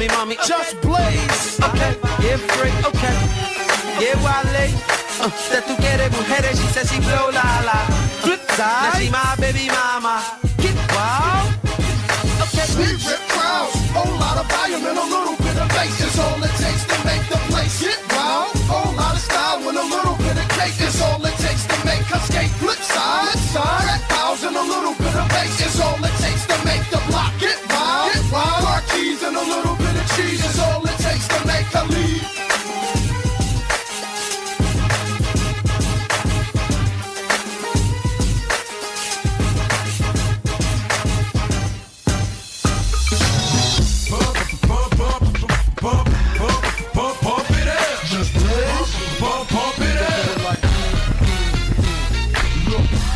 me, mommy. Just blaze. Okay, yeah, free, okay. Yeah, Wale. That tú quieres mujeres, she says she blow la la. Flip side. Now she my baby mama. Get wild. Okay. We rip crowds, whole lot of volume and a little bit of bass is all it takes to make the place get wild. Whole lot of style with a little bit of cake is all it takes to make her skate. Flip side, red crowds and a little bit of bass is all it takes to make the block get wild. Get wild. Car keys and a little bit of cheese is all it takes to make her leave.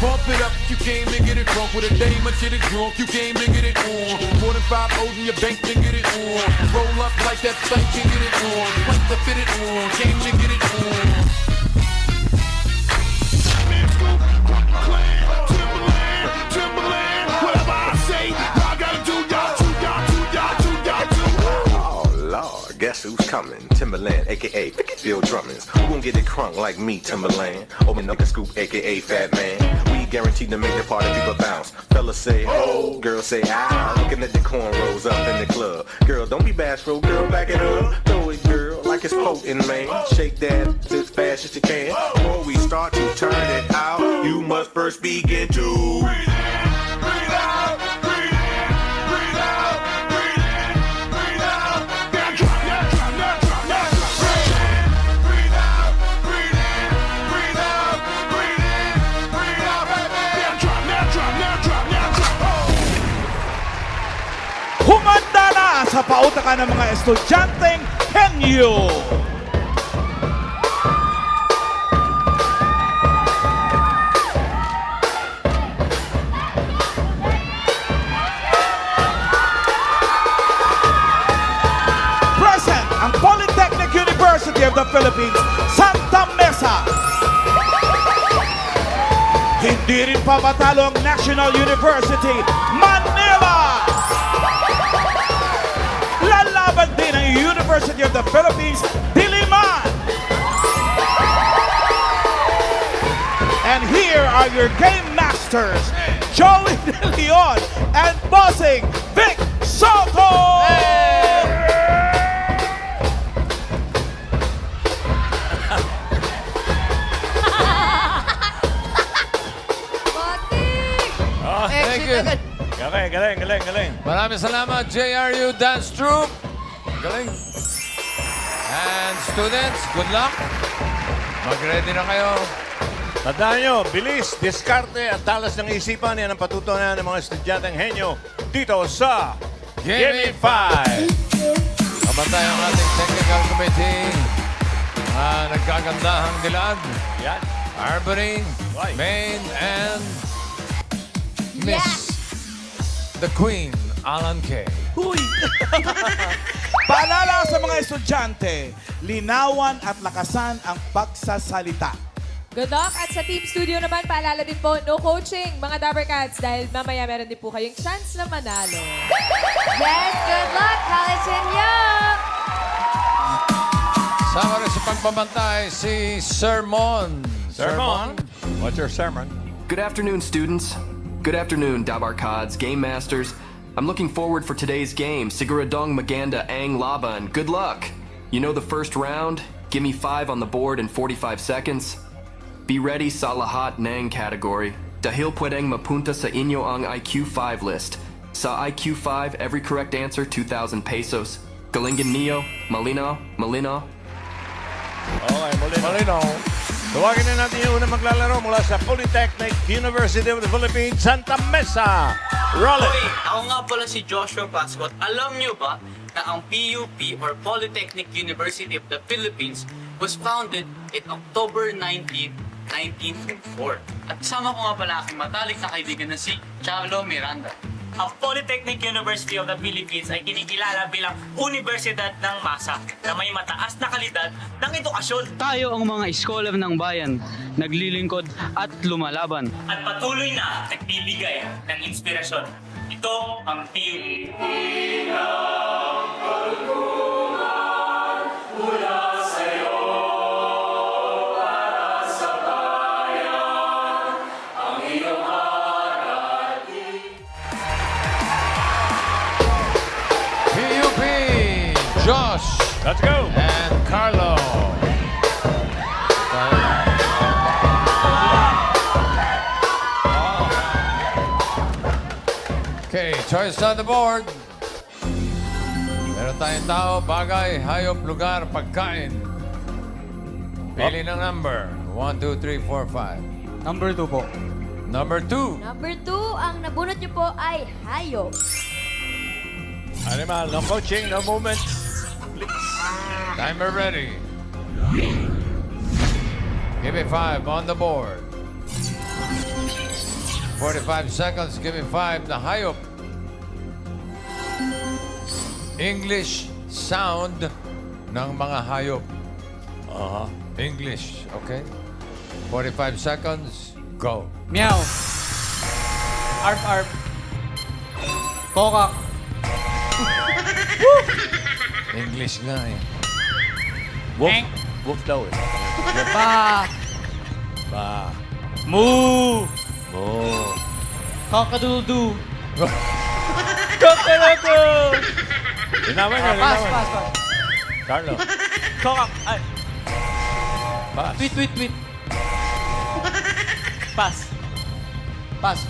Pump it up, you came to get it drunk with a dame and shit it drunk. You came to get it on. More than 5 O's in your bank to get it on. Roll up like that thing can get it on. Like to fit it on. Came to get it on. Timberland, whatever I say, I gotta do y'all too. Oh Lord, guess who's coming? Timberland, aka Bill Drummond. Who gon' get it crunk like me, Timberland? Open up a scoop, aka Fat Man. We guaranteed to make the party people bounce. Fellas say oh, girls say ah. Looking at the cornrows up in the club. Girl, don't be bashful, girl, back it up. Throw it, girl, like it's potent, man. Shake that as fast as you can. Before we start to turn it out, you must first begin to breathe in, breathe out, breathe in, breathe out, breathe in, breathe out. Now drop, now drop, now drop, now drop. Breathe in, breathe out, breathe in, breathe out, breathe in, breathe out, baby. Now drop, now drop, now drop, now drop. Humanda na sa pautakan ng mga estudyanteng henyo. Present ang Polytechnic University of the Philippines, Santa Mesa. Hindi rin pa matalo ang National University, Manila. Lalaban din ang University of the Philippines, Diliman. And here are your game masters, Joey De Leon and Bossing Vic Soto. Oh, thank you. Galing. Maraming salamat, JRU Dance Troupe. Galing. And students, good luck. Mag-ready na kayo. Tandaan nyo, bilis, diskarte at talas ng isipan yan ang patutunan ng mga estudyanteng henyo dito sa Game 5. Kabatay ang ating technical committee. Nagkagandahang dilag. Yan. Arbery, Right. Maine, and Miss the Queen, Alan K. Huy! Paalala sa mga estudyante, linawan at lakasan ang pagsasalita. Good luck. At sa Team Studio naman, paalala din po, no coaching, mga Dabber Cats, dahil mamaya meron din po kayong chance na manalo. Yes, good luck, College Henyo! Sama rin sa pagbabantay si Sermon. Sermon? What's your sermon? Good afternoon, students. Good afternoon, Dabarkads, Game Masters. I'm looking forward for today's game, Siguradong Maganda Ang Laban. Good luck! You know the first round? Give me 5 on the board in 45 seconds. Be ready sa lahat ng category. Dahil pwedeng mapunta sa inyo ang IQ 5 list. Sa IQ 5, every correct answer, 2,000 pesos. Galingan niyo, malinaw. Okay, Malinaw. Tawagin na natin yung unang maglalaro mula sa Polytechnic University of the Philippines, Santa Mesa. Roll it! Okay, ako nga pala si Joshua Pascot. Alam niyo ba na ang PUP or Polytechnic University of the Philippines was founded in October 19, 1904. At kasama ko nga pala aking matalik na kaibigan na si Charlo Miranda. Ang Polytechnic University of the Philippines ay kinikilala bilang Universidad ng Masa na may mataas na kalidad ng edukasyon. Tayo ang mga scholar ng bayan, naglilingkod at lumalaban. At patuloy na nagbibigay ng inspirasyon. Ito ang PUP. PUP, Josh Let's go. and Carlo. Okay, choice on the board. Meron tayong tao, bagay, hayop, lugar, pagkain. Pili ng number. 1, 2, 3, 4, 5. Number 2 po. Number 2. Number 2, ang nabunot niyo po ay hayop. Animal, no coaching, no movement. Timer ready. Give me 5 on the board. 45 seconds. Give me 5 na hayop. English sound ng mga hayop. English, okay? 45 seconds. Go. Meow. Arf, arf. Kokak. English nga eh. Wolf. Wolf daw eh. Ba. Ba. Moo. Oh. Kakadudu. Kakadudu. Linawan niya, Pass, linawan. pass, pass. Carlo. Kokak. Ay. Pass. Tweet, tweet, tweet. Pass. Pass.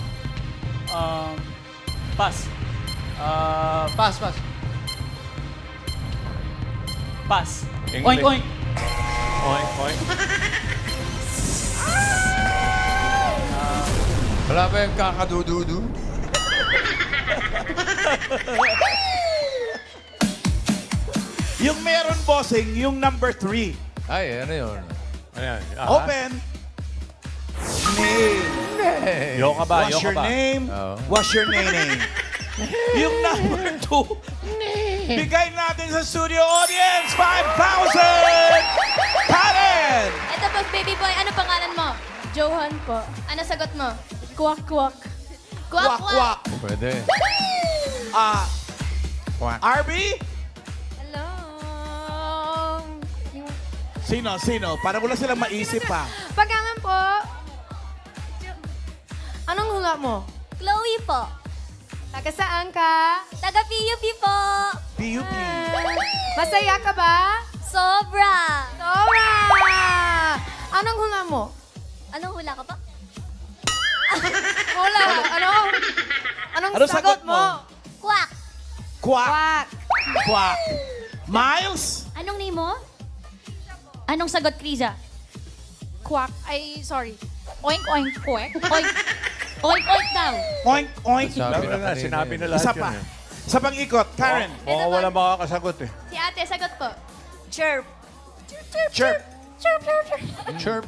Pass. Pass, pass. Pass. English. Oink, oink. Oink, oink. Wala ba yung kakadududu? Yung meron, bossing, yung number 3. Ay, ano yun? Ayan. Open. Name. Hey. Yo ka ba? What's Yo ka your ba? name? Oo. What's your name? Yung number 2. Bigay natin sa studio audience, 5,000! Karen! Ito po, baby boy. Ano pangalan mo? Johan po. Ano sagot mo? Kwak, kwak. Kwak, Kwak, kwak. Pwede. Kwak. RB? Hello. Sino? Para wala silang maisip pa. Pangalan po? Anong hula mo? Chloe po. Taga saan ka? Taga PUP po. PUP. Masaya ka ba? Sobra. Sobra. Anong hula mo? Anong hula ka pa? Hula. Anong sagot mo? Kwak. Kwak. Kwak. Miles? Anong name mo? Anong sagot, Kriza? Kwak. Ay, sorry. Oink, oink, kwek. Oink. Oink, oink daw. Oink, oink. Sabi na kanina Sinabi eh. na lahat Isa yun pa. eh. Sa pang-ikot, Karen. Mukhang wala makakasagot eh. Si ate, sagot po. Chirp. Chirp. Chirp, chirp, chirp. Chirp.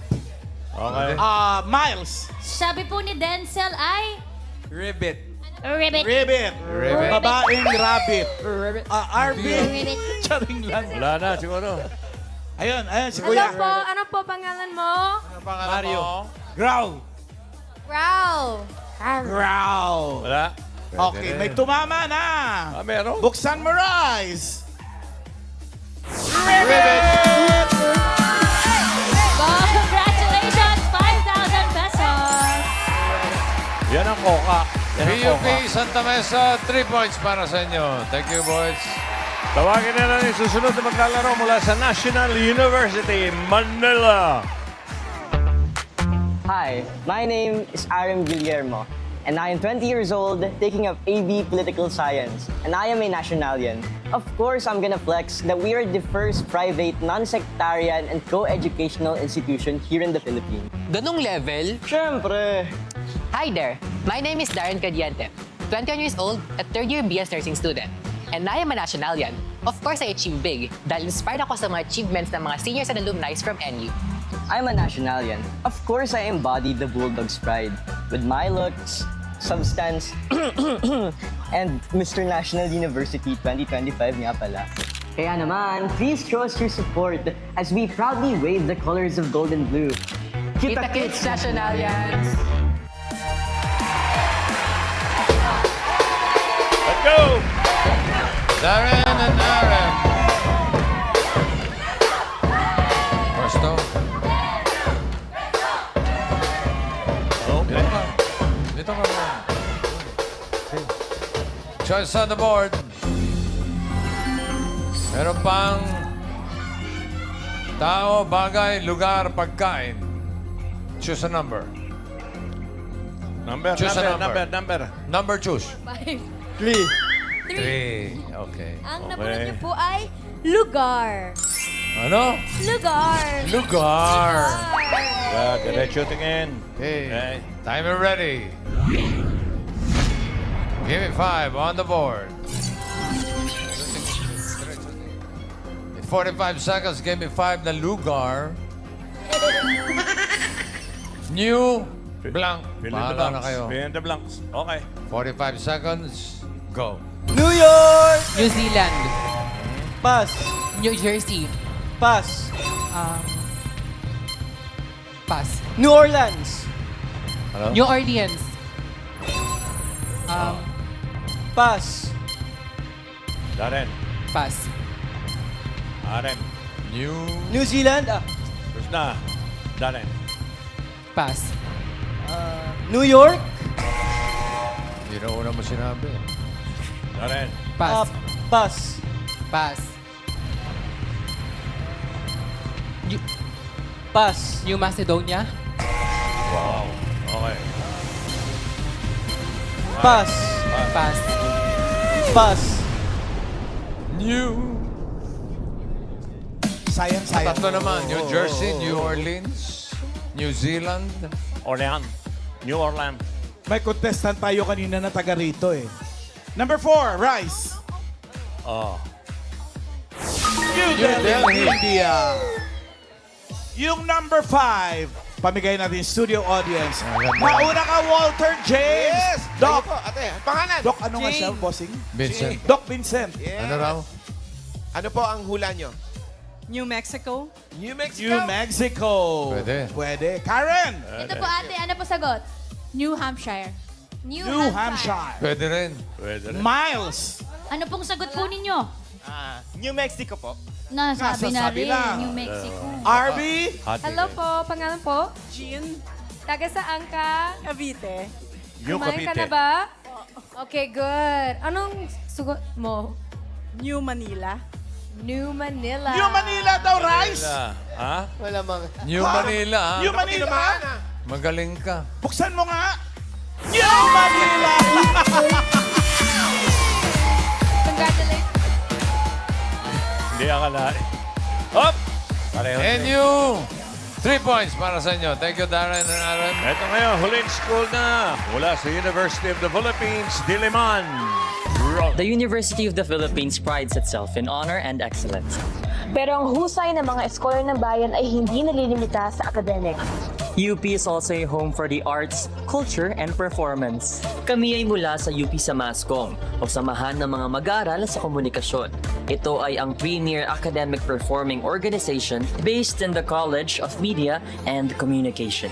Okay. Miles. Sabi po ni Denzel ay... Ribbit. Ribbit. Ribbit. Ribbit. Babaeng rabbit. Ribbit. RB. Ribbit. Charing lang. Wala na siguro. Ayun, si Hello Kuya. po. Ano po pangalan mo? Ano pangalan Mario. mo? Growl. Growl. Growl. Wala. Okay, may tumama na. Meron. Buksan mo, Rise. Congratulations! 5,000 pesos! Yan ang koka. Yan ang PUP koka. Santa Mesa, 3 points para sa inyo. Thank you, boys. Tawagin na lang yung susunod na maglalaro mula sa National University, Manila. Hi, my name is Aram Guillermo, and I am 20 years old, taking up AB Political Science, and I am a Nationalian. Of course, I'm gonna flex that we are the first private, non-sectarian, and co-educational institution here in the Philippines. Ganong level? Siyempre! Hi there, my name is Darren Cadiente, 21 years old, a third-year BS nursing student. And I am a Nationalian. Of course, I achieve big dahil inspired ako sa mga achievements ng mga seniors and alumni from NU. I'm a Nationalian. Of course, I embody the Bulldog's pride with my looks, substance, and Mr. National University 2025 nga pala. Kaya naman, please show us your support as we proudly wave the colors of gold and blue. Kita-kits, Nationalians! Let's go! Darren and Aaron. First off. Okay. Dito ka mo. Choice on the board. Meron pang tao, bagay, lugar, pagkain. Choose a number. Number. Number choose. 5. 3. 3. Okay. Ang nabunod niyo po ay lugar. Ano? Lugar. Lugar. Yeah, diretso tingin. Okay. Timer ready. Give me 5 on the board. In 45 seconds, give me 5 na lugar. New blank. Fill in the Bahala na blanks. kayo. Fill in the blanks. Okay. 45 seconds, go. New York. New Zealand. Pass. New Jersey. Pass. Pass. New Orleans. Ano? New Orleans. Pass. Darren. Pass. Aaron. New Zealand. First na. Darren. Pass. New York. Hindi na una mo sinabi. Darren. Pass. Pass. Pass. Pass. New Macedonia. Wow. Okay. Pass. Pass. Pass. New. Sayang. Tatlo naman. New Jersey, New Orleans, New Zealand. New Orleans. May contestant tayo kanina na taga rito eh. Number 4, Rice. New Delhi, India. Yung number 5, pamigay natin studio audience. Mauna ka, Walter James. Yes! Doc. Ayun po, ate, pangalan? Doc, ano nga siya, bossing? Vincent. Doc Vincent. Yes. Ano raw? Ano po ang hula nyo? New Mexico. New Mexico? New Mexico. Pwede. Karen. Ito po ate, ano po sagot? New Hampshire. New Hampshire. Pwede rin. Miles. Ano pong sagot po ninyo? New Mexico po. Nasabi na Nasasabi rin. na. New Mexico. Arby. Hello po, pangalan po? Jean. Taga saan ka? Cavite. New Kumain ka Cavite. na ba? Okay, good. Anong sugot mo? New Manila. New Manila. New Manila daw, Rice. Ha? Wala mga... New Manila. ah. New Manila. Magaling ka. Buksan mo nga. New Manila. Congratulations. Hindi akalain. Hop! Pareho. And you, 3 points para sa inyo. Thank you, Darren and Aaron. Ito ngayon, huling school na mula sa University of the Philippines, Diliman. The University of the Philippines prides itself in honor and excellence. Pero ang husay ng mga eskolar ng bayan ay hindi nalilimita sa academics. UP is also a home for the arts, culture, and performance. Kami ay mula sa UP Samascom o Samahan ng mga Mag-aaral sa Komunikasyon. Ito ay ang premier academic performing organization based in the College of Media and Communication.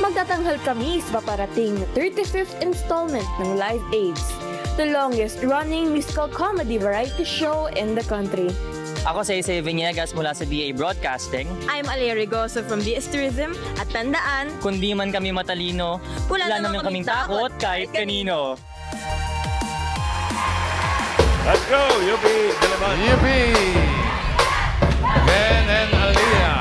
Magtatanghal kami sa paparating na 35th installment ng Live Aids, the longest-running musical comedy variety show in the country. Ako si Isay Viniegas mula sa DA Broadcasting. I'm Alia Rigoso from DS Tourism at tandaan, Kung di man kami matalino, wala naman kaming takot kahit kanino. Let's go, UP Diliman. UP. Ben and Aliyah.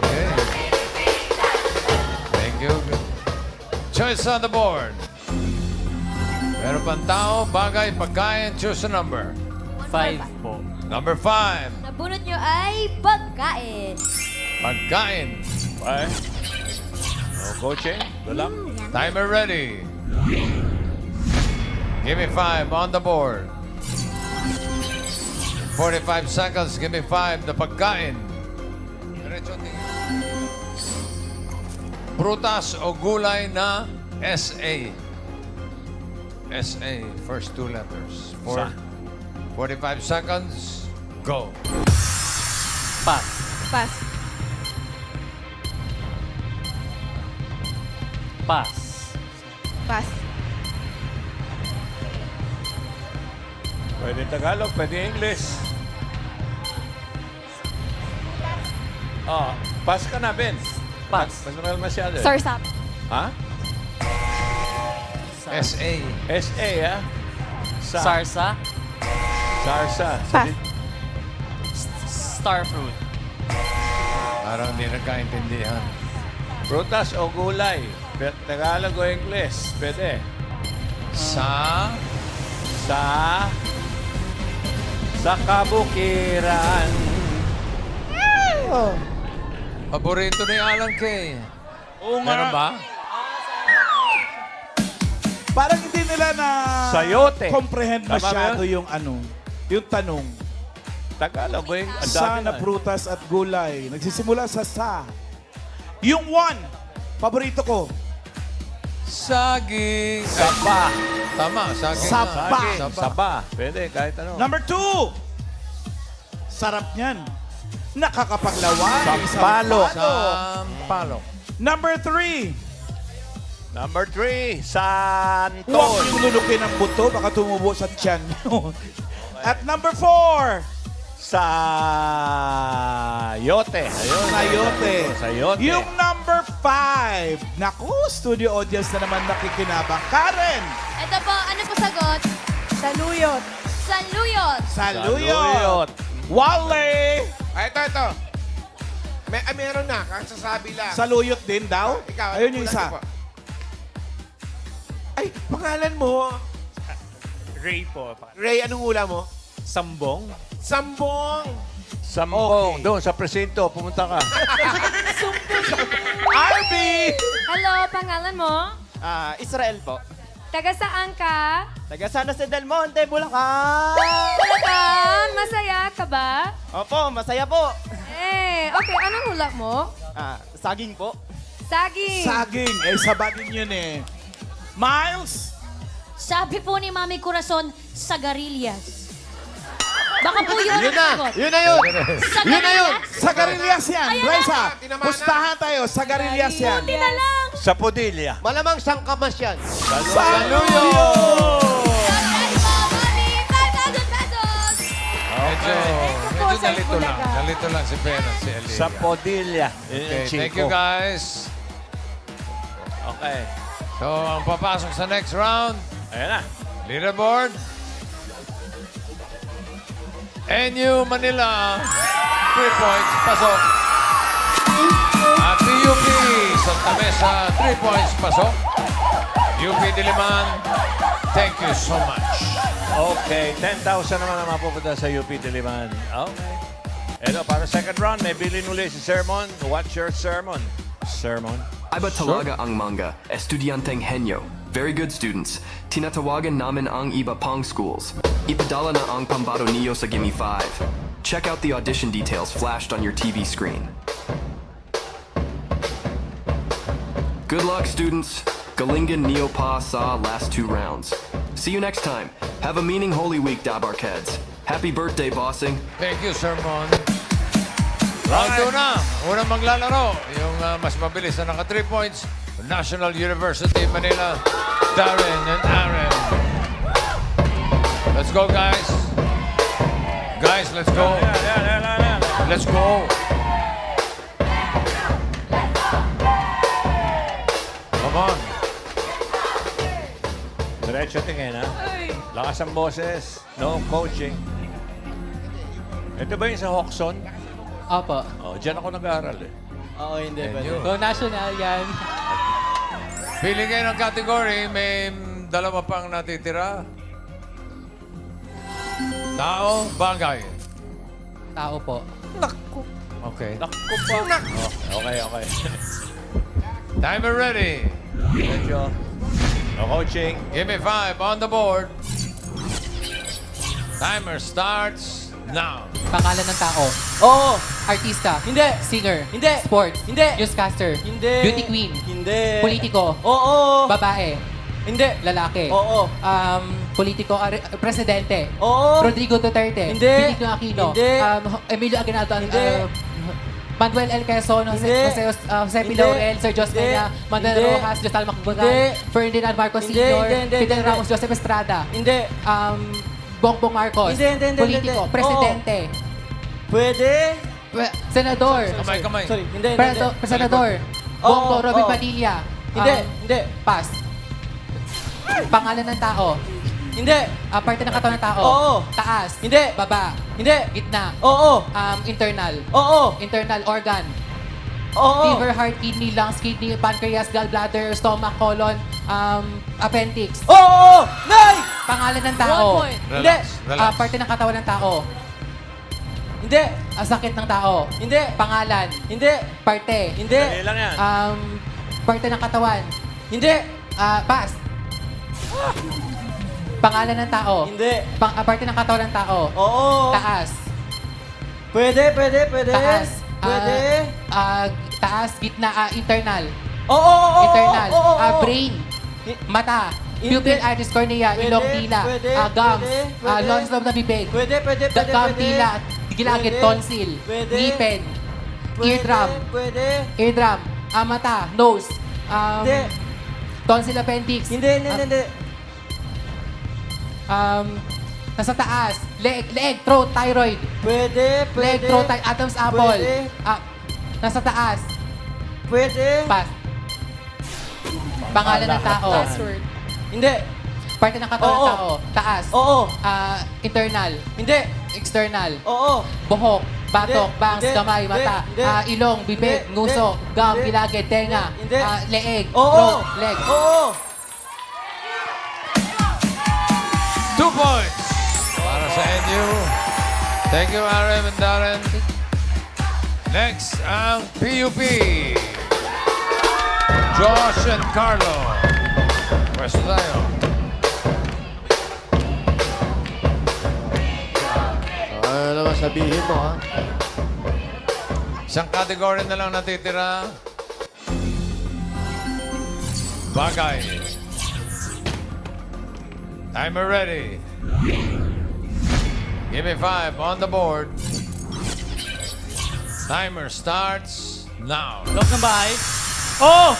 Okay. Thank you. Choice on the board. Meron pang tao, bagay, pagkain, choose a number. 5 po. Number 5. Nabunot nyo ay pagkain. Pagkain. Okay. No coaching. Good luck. Timer ready. Give me 5 on the board. 45 seconds. Give me 5 na pagkain. Diretso tingin. Prutas o gulay na SA. SA. First 2 letters. 45 seconds. Go. Pass. Pass. Pass. Pass. Pwede Tagalog, pwede English. Oh, pass ka na, Ben. Pass. Mas mahal masyado. Sarsap. Ha? SA. SA, ha? Sarsa. Sarsa. Pass. Starfruit. Parang hindi nagkaintindihan. Prutas o gulay. Tagalog o English. Pwede. Sa kabukiran. paborito ni Alan Kay. Oo nga. Meron ba? Parang hindi nila na Sayote. comprehend Tama ba masyado yun? yung yung tanong. Tagalog o English. Sa na prutas at gulay. Nagsisimula sa sa. Yung one, paborito ko. Saging. Saba. Tama, saging. Saba. Saging. Saba. Pwede, kahit ano. Number 2, sarap niyan. Nakakapaglaway. Sampalok. Sampalok. Number 3, Number 3, Santon. huwag yung lulukin ng buto, baka tumubo sa tiyan nyo. At number 4, Sayote. Ayun. Sayote. Sayote. Yung number 5, naku, studio audience na naman nakikinabang. Karen! Ito po, ano po sagot? Saluyot. Saluyot. Saluyot. Wale! Ito. Meron na, kasasabi lang. Saluyot din daw? Ikaw, Ayun yung ulan isa. ka po. Ay, pangalan mo. Ray po. Ray, anong hula mo? Sambong. Sambong. Sampong. Doon sa presinto, pumunta ka. Arby! Hello, pangalan mo? Israel po. Taga saan ka? Taga San Jose del Monte, Bulacan. Talaga? Masaya ka ba? Opo, masaya po. Okay, anong hula mo? Saging po. Saging. Saging. Sabagin yun eh. Miles? Sabi po ni Mami Corazon, Sagarillas. Baka po yun Yun ang na. sagot. Yun na yun. Yun na yun. Sagarillas yan. Ayan Raisa, Tinamahan na. pustahan tayo. Sagarillas yan. Buti na lang. Sa Podilla. Malamang sangkamas yan. Saluyot! Congrats po, Mami! 5,000 pesos! Medyo po, Sir nalito lang. Bulaga. Nalito lang si Ben at si Elia. Sa Podilla. Okay, thank you guys. Okay. So, ang papasok sa next round, Ayan na. leaderboard. NU Manila, 3 points, pasok. At PUP, Santa Mesa, 3 points, pasok. UP Diliman, thank you so much. Okay, 10,000 naman ang mapupunta sa UP Diliman. Okay. Ito, para second round, may bilin uli si Sermon. What's your sermon? Sermon? Iba talaga ang mga estudyanteng henyo. Very good students. Tinatawagan namin ang iba pang schools. Ipadala na ang pambato niyo sa Gimme 5. Check out the audition details flashed on your TV screen. Good luck, students. Galingan Neo Pa sa last 2 rounds. See you next time. Have a meaning Holy Week, Dabarkeds. Happy birthday, bossing. Thank you, Sermon. Round 2 na. Unang maglalaro. Yung mas mabilis na naka 3 points. National University Manila, Darren and Aaron. Let's go, guys. Guys, let's go. Let's go. Come on. Diretso tingin, ha? Lakas ang boses. No coaching. Ito ba yung sa Hoxon? Opo. Oh, dyan ako nag-aaral eh. Oo, hindi And pwede. you. Go National yan. Pili kayo ng category. May dalawa pang natitira. Tao, bagay. Tao po. Okay. Naku po. Oh, okay. Timer ready. Medyo. No coaching. Give me 5 on the board. Timer starts now. Pangalan ng tao. Oo. Artista. Hindi. Singer. Hindi. Sports. Hindi. Newscaster. Hindi. Beauty queen. Hindi. Politiko. Oo. Babae. Hindi. Lalaki. Oo. Politiko. Presidente. Oo. Rodrigo Duterte. Hindi. Benigno Aquino. Hindi. Emilio Aguinaldo. Hindi. Manuel L. Quezon, Jose P. Laurel, Sir Jos Peña, Manuel Rojas, Josal Macbugan, Ferdinand Marcos Sr., Fidel Ramos, Joseph Estrada. Bongbong Marcos. Politiko, presidente. Pwede? Senador. Kamay. Sorry, Senador. Bongo Robin Padilla. Hindi. Pass. Pangalan ng tao. Hindi. Parte ng katawan ng tao. Oo. Taas. Hindi. Baba. Hindi. Gitna. Oo. Internal. Oo. Internal organ. Oo. Liver, heart, kidney, lungs, kidney, pancreas, gallbladder, stomach, colon, appendix. Oo! Nay! Pangalan ng tao. 1 point. Hindi. Parte ng katawan ng tao. Hindi. Sakit ng tao. Hindi. Pangalan. Hindi. Parte. Hindi. Dali lang yan. Parte ng katawan. Hindi. Pass. Pangalan ng tao. Hindi. Parte ng katawan ng tao. Oo. Taas. Pwede. Taas. Pwede. Taas, gitna, internal. Oo. Internal. Oo. Brain. Mata. Pupil, iris, cornea, ilong, dila, gums, lungs, loob na bibig. Pwede. Gum, dila, gilagid, tonsil, Pwede. ngipin, eardrum, Pwede. eardrum, mata, nose, Hindi. tonsil, appendix. Hindi. Nasa taas, leg, throat, thyroid. Pwede. Leg, throat, Adam's apple. Pwede. Nasa taas. Pwede. Pass. Pangalan ng tao. Last word. Hindi. Parte ng katawan ng Oo. tao. Taas. Oo. Internal. Hindi. External. Oo. Buhok. Batok. Hindi. Bangs. Hindi. Kamay. Mata. Hindi. Ilong. Bibig. Hindi. Nguso. Gum. Hindi. Gilagid. Tenga. Hindi. Leeg. Oo. Throat. Leg. Oo. 2 points para sa inyo. Thank you, RM and Darren. Next, ang PUP. Josh and Carlo. Pwesto tayo. Ano naman sabihin mo, ha? Isang category na lang natitira. Bagay. Timer ready. Give me 5 on the board. Timer starts now. Loob ng bahay. Oo!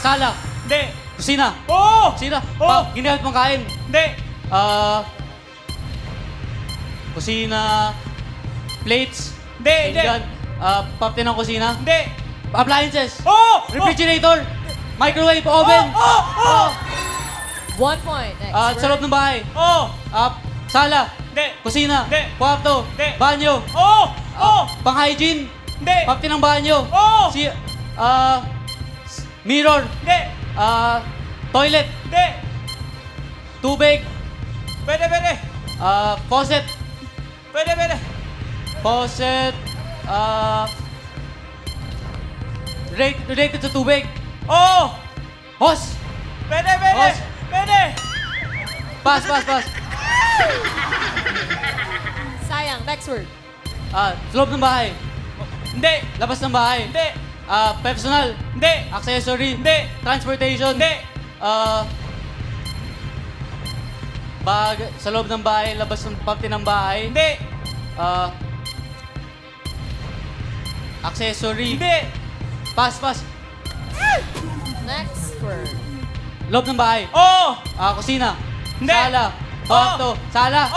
Sala. Hindi. Kusina. Oo! Kusina. Oo! Ginamit mong kain. Hindi. Kusina. Plates. Hindi. Parte ng kusina. Hindi. Appliances. Oo! Refrigerator. Microwave. Oven. Oo! 1 point. Next Sa loob ng bahay. Oo! Sala. Hindi. Kusina. Hindi. Kwarto. Hindi. Banyo. Pang-hygiene. Hindi. Parte ng banyo. Mirror. Hindi. Toilet. Hindi. Tubig. Pwede. Faucet. Pwede. Faucet. Related sa tubig. Hose. Pwede. Pass. Sayang. Next word. Sa loob ng bahay. Hindi. Labas ng bahay. Hindi. Personal. Hindi. Accessory. Hindi. Transportation. Hindi. Bag. Sa loob ng bahay. Labas ng parte ng bahay. Hindi. Accessory. Hindi. Pass. Next word. Loob ng bahay. Kusina. Hindi. Sala. Kwarto. Sala.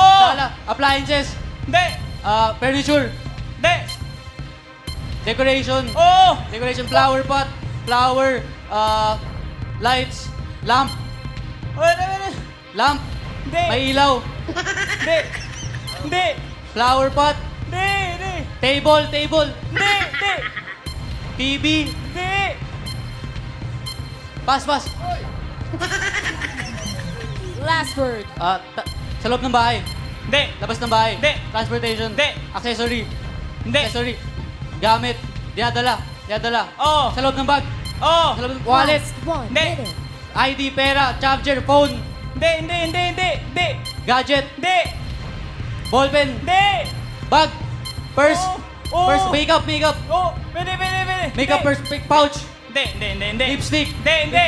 Appliances. Hindi. Furniture. Hindi. Decoration. Decoration. Flower pot. Flower. Lights. Lamp. Lamp. Hindi. May ilaw. Hindi. Flower pot. Hindi. Table. Hindi. TV. Hindi. Pass. Last word. Sa loob ng bahay. Hindi. Labas ng bahay. Hindi. Transportation. Hindi. Accessory. Hindi. Accessory. Gamit. Dinadala. Sa loob ng bag. Sa loob ng wallet. Hindi. ID, pera, charger, phone. Hindi. Gadget. Hindi. Ballpen. Hindi. Bag. Purse. Purse. Makeup. Pwede. Makeup, purse, pouch. Hindi. Lipstick. Hindi.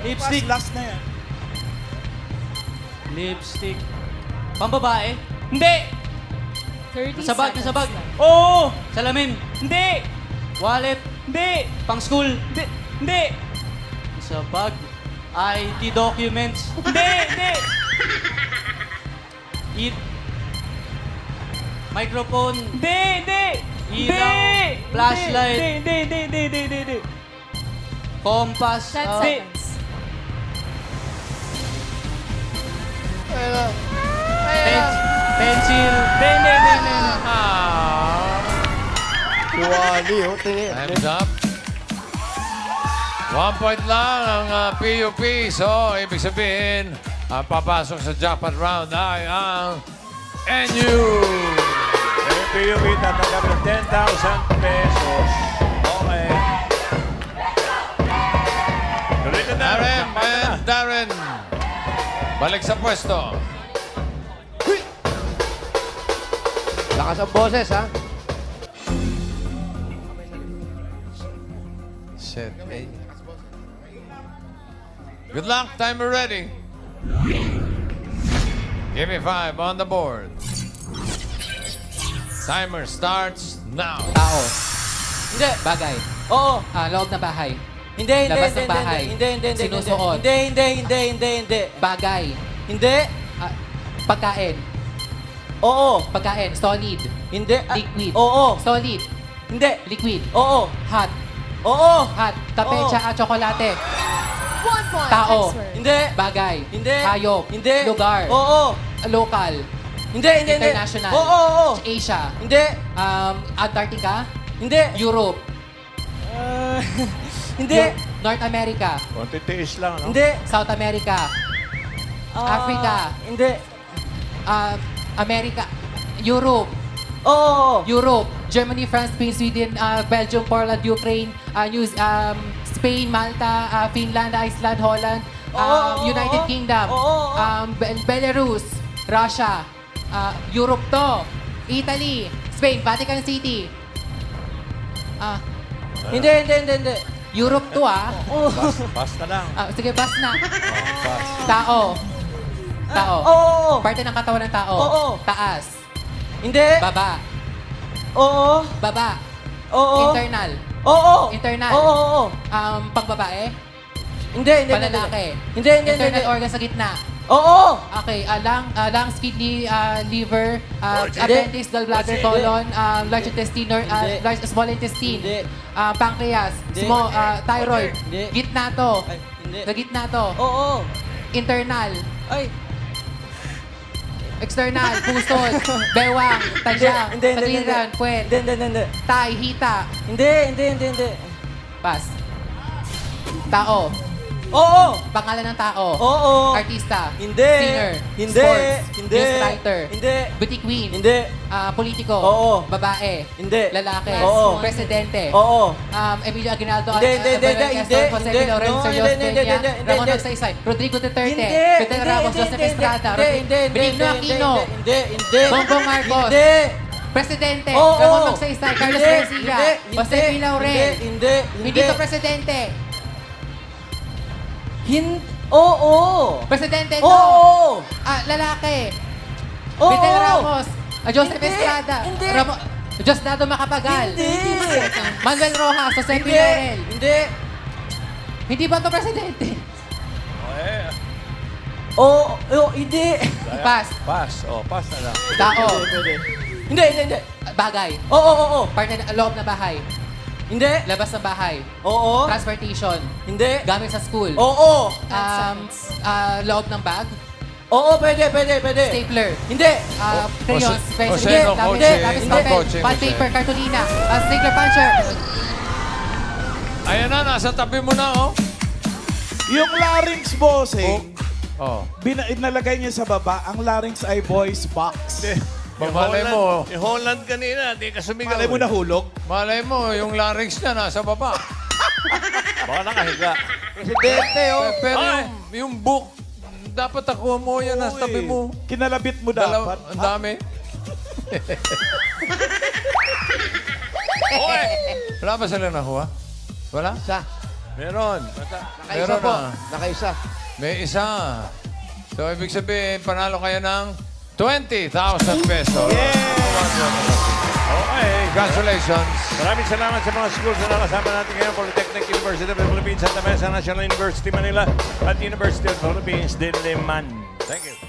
Lipstick. Last na yan. Lipstick. Pambabae? Hindi! 30 Nasa bag, seconds nasa bag. left. Oo! Salamin? Hindi! Wallet? Hindi! Pang school? Hindi! Hindi! Nasa bag. ID documents? Hindi! Hindi! Microphone? Hindi! Hindi! Ilaw? Flashlight? Hindi! Compass? 10 seconds. Pencil? Hindi! Tuwali, oh. Tingin. Time's up. 1 point lang ang PUP. So, ibig sabihin, ang papasok sa jackpot round ay ang NU. Yung PUP tatanggap ng 10,000 pesos. Okay. Tuloy na Darren and Darren. Balik sa pwesto. Lakas ang boses, ha? Set A. Good luck. Timer ready. Give me 5 on the board. Timer starts now. Tao. Hindi. Bagay. Oo. Loob na bahay. Hindi. Labas ng bahay. Hindi. Sinusuot. Hindi. Bagay. Hindi. Pagkain. Oo. Pagkain. Solid. Hindi. Liquid. Oo. Solid. Hindi. Liquid. Oo. Hot. Oo. Hot. Kape, tsaka tsokolate. 1 point. Tao. Expert. Hindi. Bagay. Hindi. Hayop. Hindi. Lugar. Oo. Local. Hindi. International. Oo. Asia. Hindi. Antarctica. Hindi. Europe. Hindi. North America. Konti tiis lang, no? Hindi. South America. Africa. Hindi. America. Europe. Oo. Europe. Germany, France, Spain, Sweden, Belgium, Poland, Ukraine, Spain, Malta, Finland, Iceland, Holland, United Kingdom, Belarus, Russia, Europe to, Italy, Spain, Vatican City. Hindi. Europe to, Pass na lang. Sige, pass na. Pass. Tao. Oo. Parte ng katawan ng tao. Oo. Taas. Hindi. Baba. Oo. Baba. Oo. Internal. Oo. Internal. Oo. Pagbabae? Hindi. Panlalaki? Hindi. Internal organ sa gitna? Oo. Okay. Lungs, kidney, liver, appendix, gallbladder, colon, large intestine, small intestine, pancreas, small, thyroid. Gitna to. Sa gitna to. Oo. Internal. External, pusod, bewang, tadyang, pagiliran, puwet, tay, hita. Hindi. Pass. Tao. Oo. Pangalan ng tao. Oo. Artista. Hindi. Singer. Hindi. Sports. Hindi. News writer. Hindi. Beauty queen. Hindi. Politiko. Oo. Babae. Hindi. Lalaki. Oo. Presidente. Oo. Emilio Aguinaldo. Hindi. Jose P. Lorenzo. Peña. Ramon Magsaysay. Rodrigo Duterte. Fidel Ramos. Joseph Estrada. Benigno Aquino. Hindi. Bongbong Marcos. Hindi. Presidente. Ramon Magsaysay. Carlos Garcia. Jose P. Laurel. Hindi to presidente. Oo. Presidente to. Oo. Lalaki. Oo. Fidel Ramos. Joseph Estrada. Hindi. Diosdado Macapagal. Hindi. Manuel Rojas. Jose P. Laurel. Hindi. Hindi ba to presidente? Oo. Hindi. Pass. Pass. Pass na lang. Tao. Hindi. Bagay. Oo. Parte ng loob na bahay. Hindi. Labas ng bahay. Oo. Transportation. Hindi. Gamit sa school. Oo. Loob ng bag. Oo, pwede. Stapler. Hindi. Crayons. Pencil. Hindi. Bond paper. Cartolina. Stapler puncher. Ayan na, nasa tabi mo na, oh. Yung larynx bossing, Oh. nalagay niya sa baba, ang larynx ay voice box. Malay mo. Yung Holland kanina, di ka sumigaw. Malay mo nahulog. Malay mo, yung larynx niya nasa baba. Baka nakahiga. Presidente, oh. Pero yung book, dapat nakuha mo yan nasa tabi mo. Kinalabit mo dapat. Ang dami. Wala ba sila nakuha? Wala? Isa. Meron. Nakaisa Meron po. na. Nakaisa. May isa. So, ibig sabihin, panalo kayo ng 20,000 pesos. Okay. Congratulations. Maraming salamat sa mga schools na nakasama natin ngayon. Polytechnic University of the Philippines, Santa Mesa National University, Manila, at University of the Philippines, Diliman. Thank you.